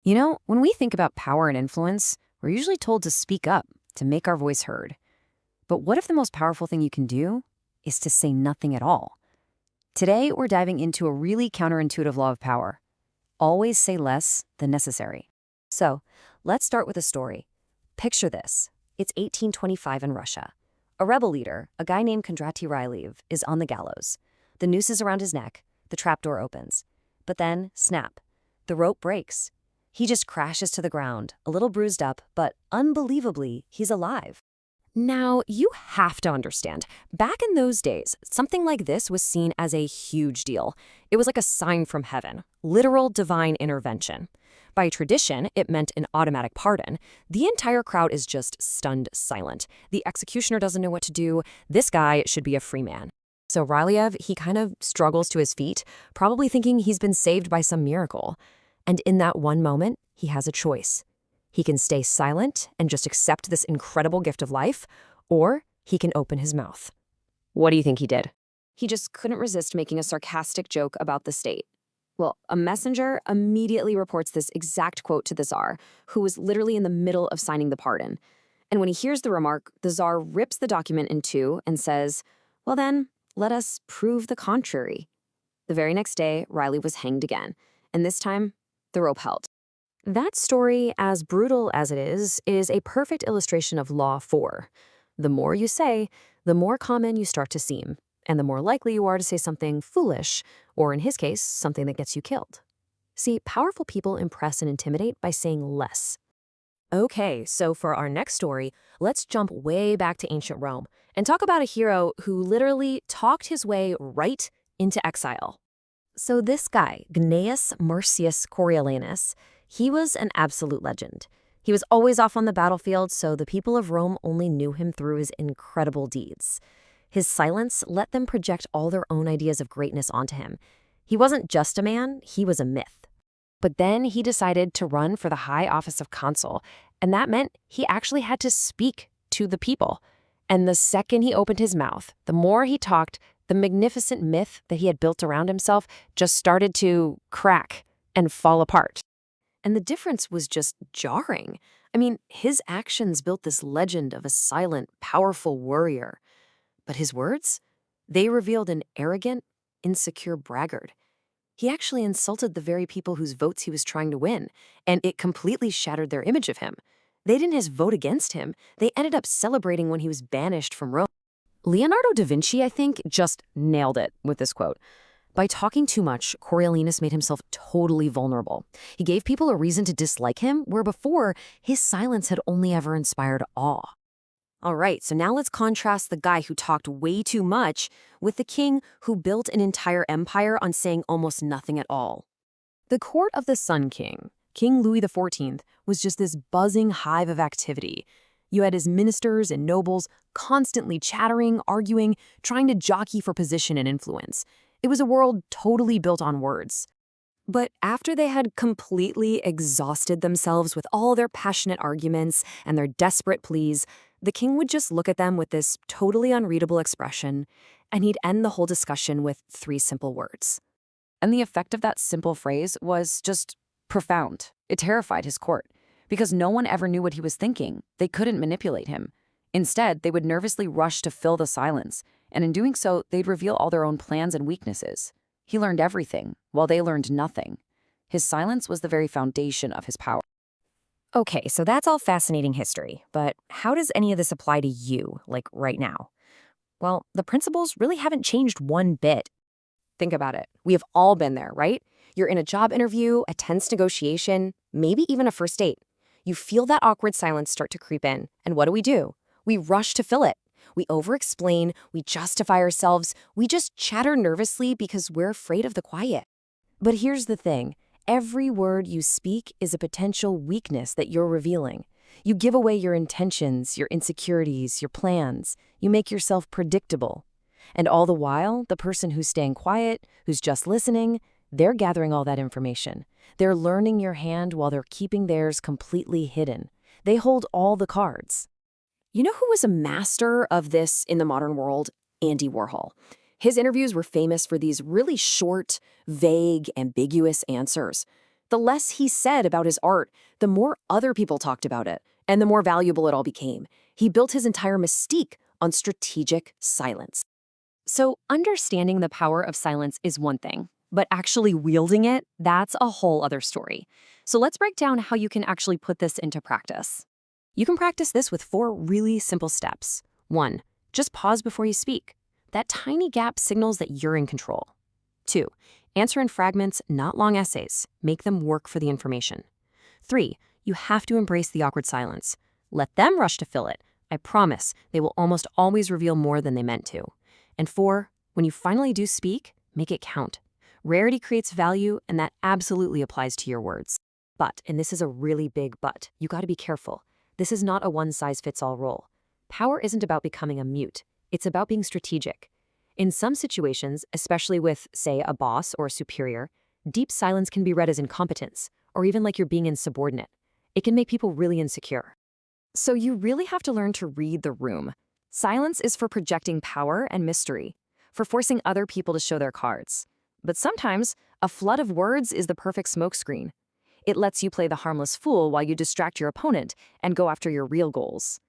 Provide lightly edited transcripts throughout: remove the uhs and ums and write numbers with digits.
You know, when we think about power and influence, we're usually told to speak up, to make our voice heard. But what if the most powerful thing you can do is to say nothing at all? Today, we're diving into a really counterintuitive law of power. Always say less than necessary. So, let's start with a story. Picture this. It's 1825 in Russia. A rebel leader, a guy named Kondraty Ryleyev, is on the gallows. The noose is around his neck. The trapdoor opens. But then, snap. The rope breaks. He just crashes to the ground, a little bruised up, but unbelievably, he's alive. Now, you have to understand, back in those days, something like this was seen as a huge deal. It was like a sign from heaven, literal divine intervention. By tradition, it meant an automatic pardon. The entire crowd is just stunned silent. The executioner doesn't know what to do. This guy should be a free man. So Ryleyev, he kind of struggles to his feet, probably thinking he's been saved by some miracle. And in that one moment, he has a choice. He can stay silent and just accept this incredible gift of life, or he can open his mouth. What do you think he did? He just couldn't resist making a sarcastic joke about the state. Well, a messenger immediately reports this exact quote to the Tsar, who was literally in the middle of signing the pardon. And when he hears the remark, the Tsar rips the document in two and says, "Well then, let us prove the contrary." The very next day, Riley was hanged again, and this time, the rope held. That story, as brutal as it is a perfect illustration of Law 4. The more you say, the more common you start to seem, and the more likely you are to say something foolish, or in his case, something that gets you killed. See, powerful people impress and intimidate by saying less. Okay, so for our next story, let's jump way back to ancient Rome and talk about a hero who literally talked his way right into exile. So this guy, Gnaeus Marcius Coriolanus, he was an absolute legend. He was always off on the battlefield, so the people of Rome only knew him through his incredible deeds. His silence let them project all their own ideas of greatness onto him. He wasn't just a man, he was a myth. But then he decided to run for the high office of consul, and that meant he actually had to speak to the people. And the second he opened his mouth, the more he talked, the magnificent myth that he had built around himself just started to crack and fall apart. And the difference was just jarring. I mean, his actions built this legend of a silent, powerful warrior. But his words? They revealed an arrogant, insecure braggart. He actually insulted the very people whose votes he was trying to win, and it completely shattered their image of him. They didn't just vote against him, they ended up celebrating when he was banished from Rome. Leonardo da Vinci, I think, just nailed it with this quote. By talking too much, Coriolanus made himself totally vulnerable. He gave people a reason to dislike him, where before, his silence had only ever inspired awe. All right, so now let's contrast the guy who talked way too much with the king who built an entire empire on saying almost nothing at all. The court of the Sun King, King Louis XIV, was just this buzzing hive of activity. You had his ministers and nobles constantly chattering, arguing, trying to jockey for position and influence. It was a world totally built on words. But after they had completely exhausted themselves with all their passionate arguments and their desperate pleas, the king would just look at them with this totally unreadable expression, and he'd end the whole discussion with 3 simple words. And the effect of that simple phrase was just profound. It terrified his court, because no one ever knew what he was thinking. They couldn't manipulate him. Instead, they would nervously rush to fill the silence, and in doing so, they'd reveal all their own plans and weaknesses. He learned everything, while they learned nothing. His silence was the very foundation of his power. Okay, so that's all fascinating history, but how does any of this apply to you, like right now? Well, the principles really haven't changed one bit. Think about it. We have all been there, right? You're in a job interview, a tense negotiation, maybe even a first date. You feel that awkward silence start to creep in, and what do? We rush to fill it. We over-explain, we justify ourselves, we just chatter nervously because we're afraid of the quiet. But here's the thing. Every word you speak is a potential weakness that you're revealing. You give away your intentions, your insecurities, your plans. You make yourself predictable. And all the while, the person who's staying quiet, who's just listening, they're gathering all that information. They're learning your hand while they're keeping theirs completely hidden. They hold all the cards. You know who was a master of this in the modern world? Andy Warhol. His interviews were famous for these really short, vague, ambiguous answers. The less he said about his art, the more other people talked about it, and the more valuable it all became. He built his entire mystique on strategic silence. So understanding the power of silence is one thing, but actually wielding it, that's a whole other story. So let's break down how you can actually put this into practice. You can practice this with 4 really simple steps. 1. Just pause before you speak. That tiny gap signals that you're in control. 2. Answer in fragments, not long essays. Make them work for the information. 3. You have to embrace the awkward silence. Let them rush to fill it. I promise they will almost always reveal more than they meant to. And 4, when you finally do speak, make it count. Rarity creates value, and that absolutely applies to your words. But, and this is a really big but, you gotta be careful. This is not a one-size-fits-all role. Power isn't about becoming a mute. It's about being strategic. In some situations, especially with, say, a boss or a superior, deep silence can be read as incompetence, or even like you're being insubordinate. It can make people really insecure. So you really have to learn to read the room. Silence is for projecting power and mystery, for forcing other people to show their cards. But sometimes, a flood of words is the perfect smokescreen. It lets you play the harmless fool while you distract your opponent and go after your real goals.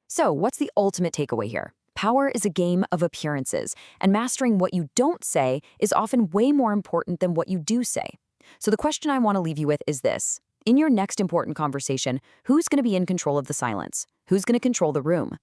So, what's the ultimate takeaway here? Power is a game of appearances, and mastering what you don't say is often way more important than what you do say. So the question I want to leave you with is this. In your next important conversation, who's going to be in control of the silence? Who's going to control the room?